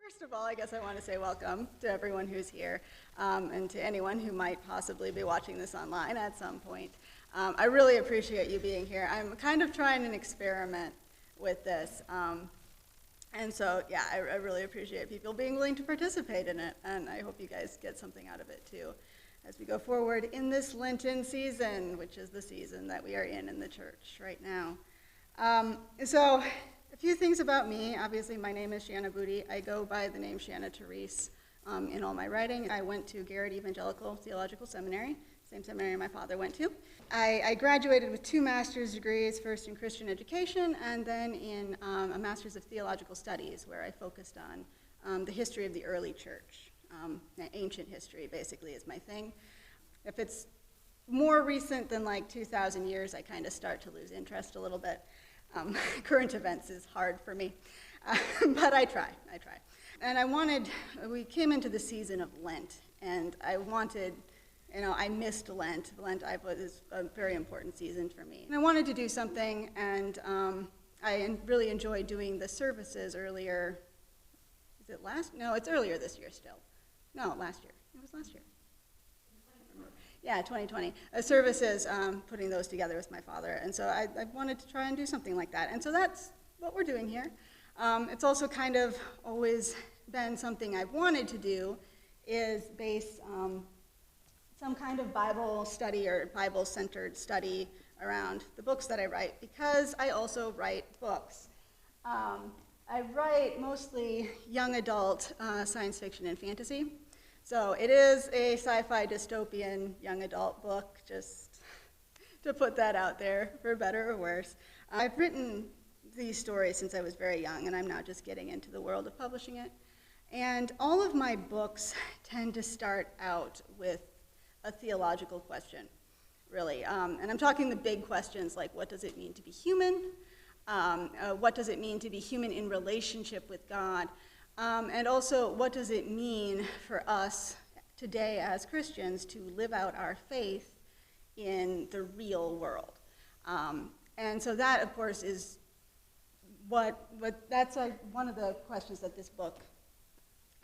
First of all, I guess I want to say welcome to everyone who's here and to anyone who might possibly be watching this online at some point. I really appreciate you being here. I'm kind of trying an experiment with this. And so, yeah, I really appreciate people being willing to participate in it. And I hope you guys get something out of it, too, as we go forward in this Lenten season, which is the season that we are in the church right now. So a few things about me. Obviously, my name is Shanna Booty. I go by the name Shanna Therese in all my writing. I went to Garrett Evangelical Theological Seminary, same seminary my father went to. I graduated with 2 master's degrees, first in Christian education and then in a master's of theological studies, where I focused on the history of the early church. Ancient history, basically, is my thing. If it's more recent than like 2,000 years, I kind of start to lose interest a little bit. Current events is hard for me, but I try. And we came into the season of Lent, and I missed Lent. Lent is a very important season for me. And I wanted to do something, and I really enjoyed doing the services earlier. Is it last? No, it's earlier this year still. No, last year. It was last year. Yeah, 2020. Services, putting those together with my father. And so I wanted to try and do something like that. And so that's what we're doing here. It's also kind of always been something I've wanted to do, is base some kind of Bible study or Bible-centered study around the books that I write, because I also write books. I write mostly young adult science fiction and fantasy. So it is a sci-fi dystopian young adult book, just to put that out there, for better or worse. I've written these stories since I was very young, and I'm now just getting into the world of publishing it. And all of my books tend to start out with a theological question, really. And I'm talking the big questions like, what does it mean to be human? What does it mean to be human in relationship with God? And also, what does it mean for us today as Christians to live out our faith in the real world? And so that, of course, is that's one of the questions that this book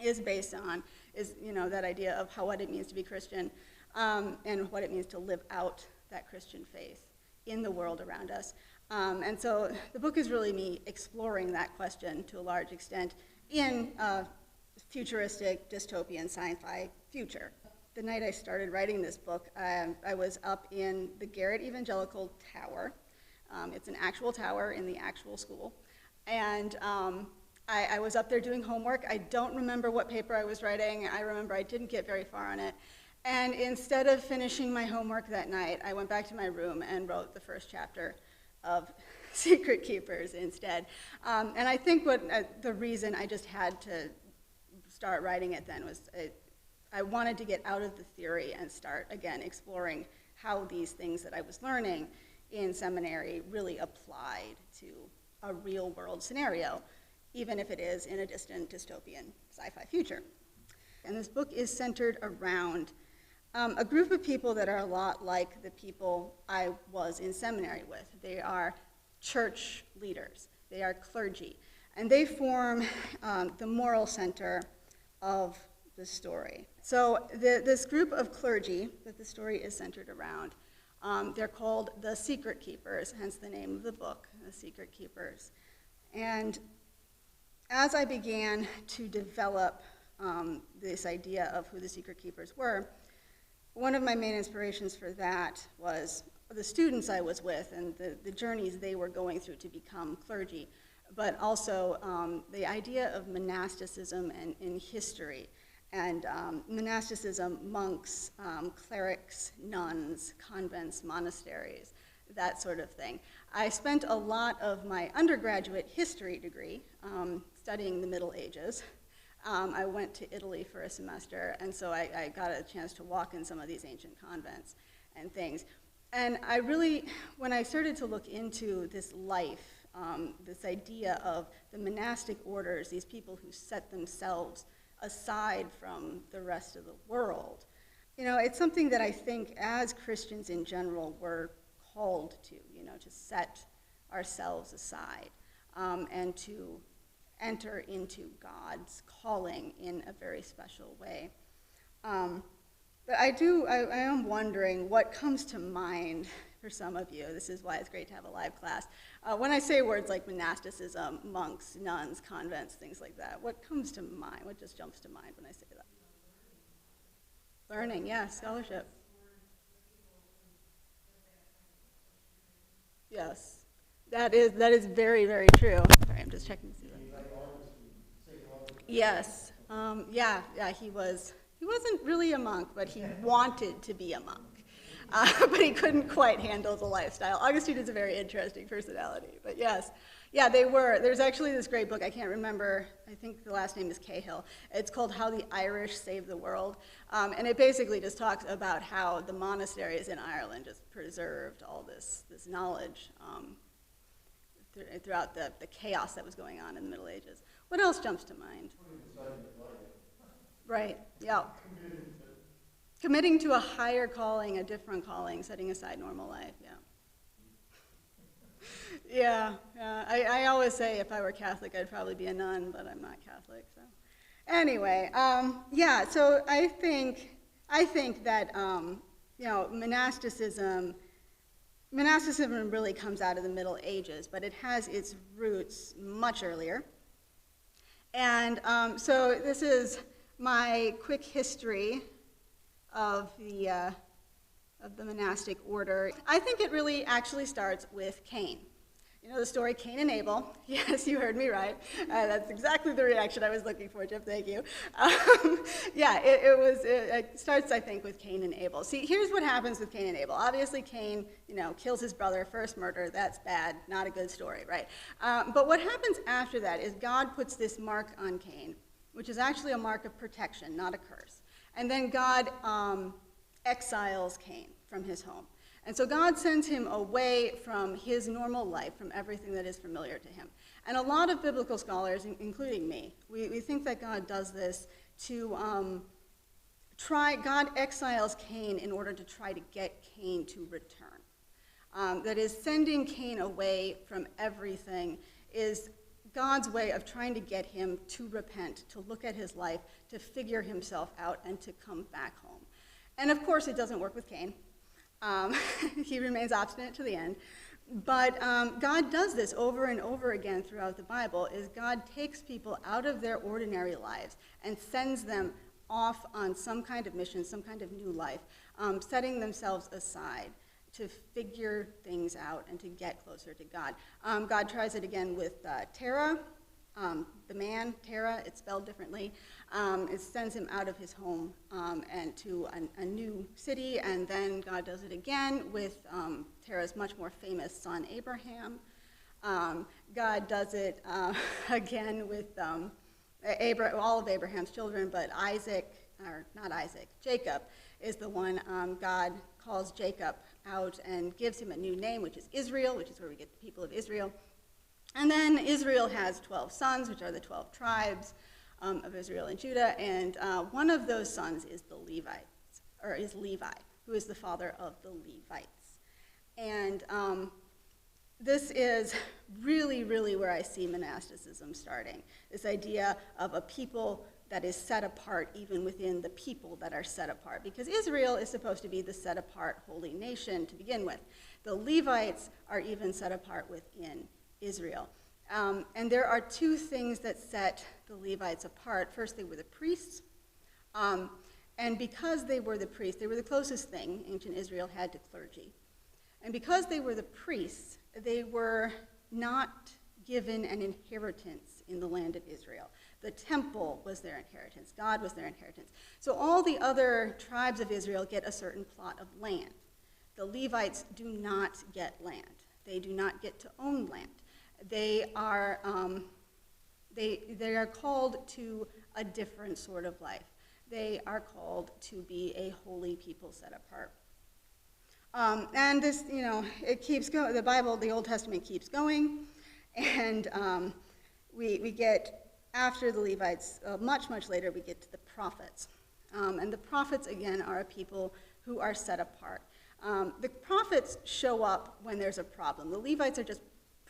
is based on, is that idea of what it means to be Christian and what it means to live out that Christian faith in the world around us. And so the book is really me exploring that question to a large extent in a futuristic, dystopian, sci-fi future. The night I started writing this book, I was up in the Garrett Evangelical Tower. It's an actual tower in the actual school. And I was up there doing homework. I don't remember what paper I was writing. I remember I didn't get very far on it. And instead of finishing my homework that night, I went back to my room and wrote the first chapter of Secret Keepers instead. And I think the reason I just had to start writing it then was I wanted to get out of the theory and start, again, exploring how these things that I was learning in seminary really applied to a real-world scenario, even if it is in a distant dystopian sci-fi future. And this book is centered around a group of people that are a lot like the people I was in seminary with. They are church leaders. They are clergy. And they form the moral center of the story. So this group of clergy that the story is centered around, they're called the Secret Keepers, hence the name of the book, The Secret Keepers. And as I began to develop this idea of who the Secret Keepers were, one of my main inspirations for that was the students I was with and the journeys they were going through to become clergy, but also the idea of monasticism and in history. And monasticism, monks, clerics, nuns, convents, monasteries, that sort of thing. I spent a lot of my undergraduate history degree studying the Middle Ages. I went to Italy for a semester, and so I got a chance to walk in some of these ancient convents and things. And I really, when I started to look into this life, this idea of the monastic orders, these people who set themselves aside from the rest of the world, it's something that I think as Christians in general we're called to set ourselves aside and to enter into God's calling in a very special way. But I am wondering what comes to mind for some of you. This is why it's great to have a live class. When I say words like monasticism, monks, nuns, convents, things like that, what comes to mind? What just jumps to mind when I say that? Learning, yeah, scholarship. Yes, that is very, very true. Sorry, I'm just checking to see that. Yes, yeah, he wasn't really a monk, but he wanted to be a monk. But he couldn't quite handle the lifestyle. Augustine is a very interesting personality, but yes. Yeah, they were. There's actually this great book, I can't remember, I think the last name is Cahill. It's called How the Irish Saved the World. And it basically just talks about how the monasteries in Ireland just preserved all this knowledge throughout the chaos that was going on in the Middle Ages. What else jumps to mind? Right, yeah. Committing to a higher calling, a different calling, setting aside normal life, yeah. I always say if I were Catholic, I'd probably be a nun, but I'm not Catholic, so. Anyway, so I think that, monasticism really comes out of the Middle Ages, but it has its roots much earlier. And so this is my quick history of the monastic order. I think it really actually starts with Cain. You know the story, Cain and Abel? Yes, you heard me right. That's exactly the reaction I was looking for, Jim, thank you. It starts, I think, with Cain and Abel. See, here's what happens with Cain and Abel. Obviously, Cain, kills his brother, first murder, that's bad, not a good story, right? But what happens after that is God puts this mark on Cain, which is actually a mark of protection, not a curse. And then God exiles Cain from his home. And so God sends him away from his normal life, from everything that is familiar to him. And a lot of biblical scholars, including me, we think that God does this to God exiles Cain in order to try to get Cain to return. That is, sending Cain away from everything is God's way of trying to get him to repent, to look at his life, to figure himself out, and to come back home. And of course, it doesn't work with Cain. He remains obstinate to the end. But God does this over and over again throughout the Bible, is God takes people out of their ordinary lives and sends them off on some kind of mission, some kind of new life, setting themselves aside to figure things out and to get closer to God. God tries it again with Terah, the man, Terah, it's spelled differently. It sends him out of his home and to a new city, and then God does it again with Terah's much more famous son, Abraham. God does it again with all of Abraham's children, but Jacob is the one God calls Jacob out and gives him a new name, which is Israel, which is where we get the people of Israel. And then Israel has 12 sons, which are the 12 tribes of Israel and Judah, and one of those sons is Levi, who is the father of the Levites. And this is really, really where I see monasticism starting, this idea of a people that is set apart even within the people that are set apart, because Israel is supposed to be the set apart holy nation to begin with. The Levites are even set apart within Israel. And there are two things that set the Levites apart. First, they were the priests. And because they were the priests, they were the closest thing ancient Israel had to clergy. And because they were the priests, they were not given an inheritance in the land of Israel. The temple was their inheritance. God was their inheritance. So all the other tribes of Israel get a certain plot of land. The Levites do not get land. They do not get to own land. They are called to a different sort of life. They are called to be a holy people set apart. And this, it keeps going. The Bible, the Old Testament keeps going. And we get, after the Levites, much, much later, we get to the prophets. And the prophets, again, are a people who are set apart. The prophets show up when there's a problem. The Levites are just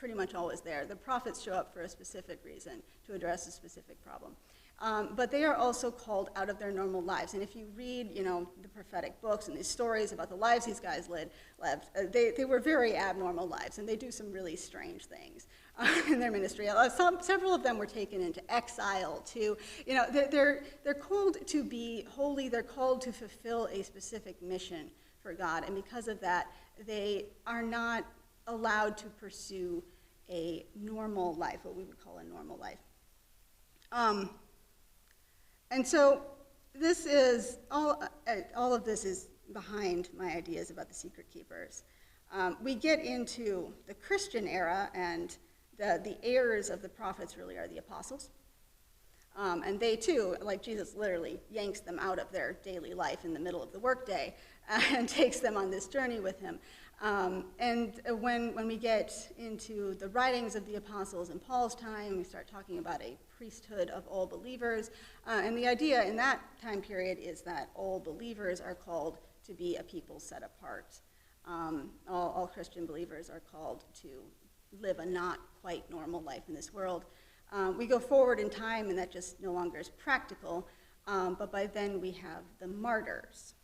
pretty much always there. The prophets show up for a specific reason, to address a specific problem. But they are also called out of their normal lives. And if you read, the prophetic books and these stories about the lives these guys lived, they were very abnormal lives, and they do some really strange things in their ministry. Several of them were taken into exile too. They're called to be holy. They're called to fulfill a specific mission for God, and because of that, they are not allowed to pursue a normal life, what we would call a normal life. And so this is, all of this is behind my ideas about the secret keepers. We get into the Christian era, and the heirs of the prophets really are the apostles. And they too, like Jesus literally yanks them out of their daily life in the middle of the workday and takes them on this journey with him. And when we get into the writings of the apostles in Paul's time, we start talking about a priesthood of all believers. And the idea in that time period is that all believers are called to be a people set apart. All Christian believers are called to live a not quite normal life in this world. We go forward in time, and that just no longer is practical. But by then we have the martyrs.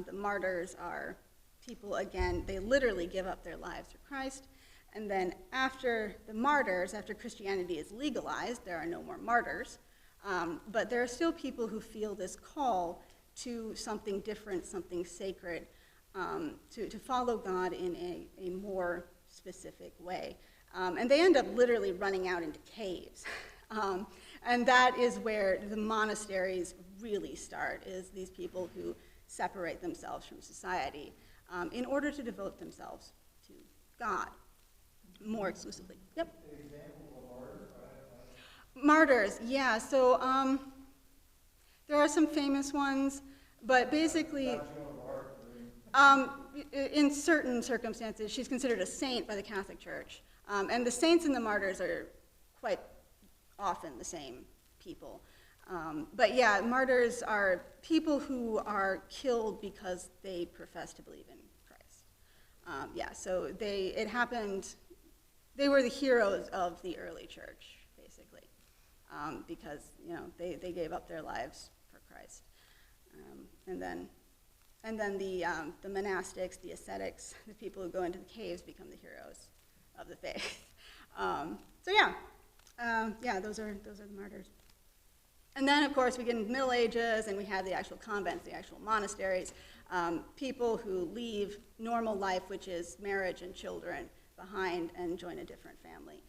The martyrs are people, again, they literally give up their lives for Christ. And then after the martyrs, after Christianity is legalized, there are no more martyrs. But there are still people who feel this call to something different, something sacred, to follow God in a more specific way. And they end up literally running out into caves. And that is where the monasteries really start, is these people who separate themselves from society in order to devote themselves to God more exclusively. Yep. Martyrs, yeah. So there are some famous ones, but basically, in certain circumstances, she's considered a saint by the Catholic Church. And the saints and the martyrs are quite often the same people. But yeah, martyrs are people who are killed because they profess to believe in Christ. Yeah, so it happened, they were the heroes of the early church, basically, because, they gave up their lives for Christ. And then the monastics, the ascetics, the people who go into the caves become the heroes of the faith. So yeah, those are the martyrs. And then, of course, we get into the Middle Ages, and we have the actual convents, the actual monasteries, people who leave normal life, which is marriage and children, behind and join a different family.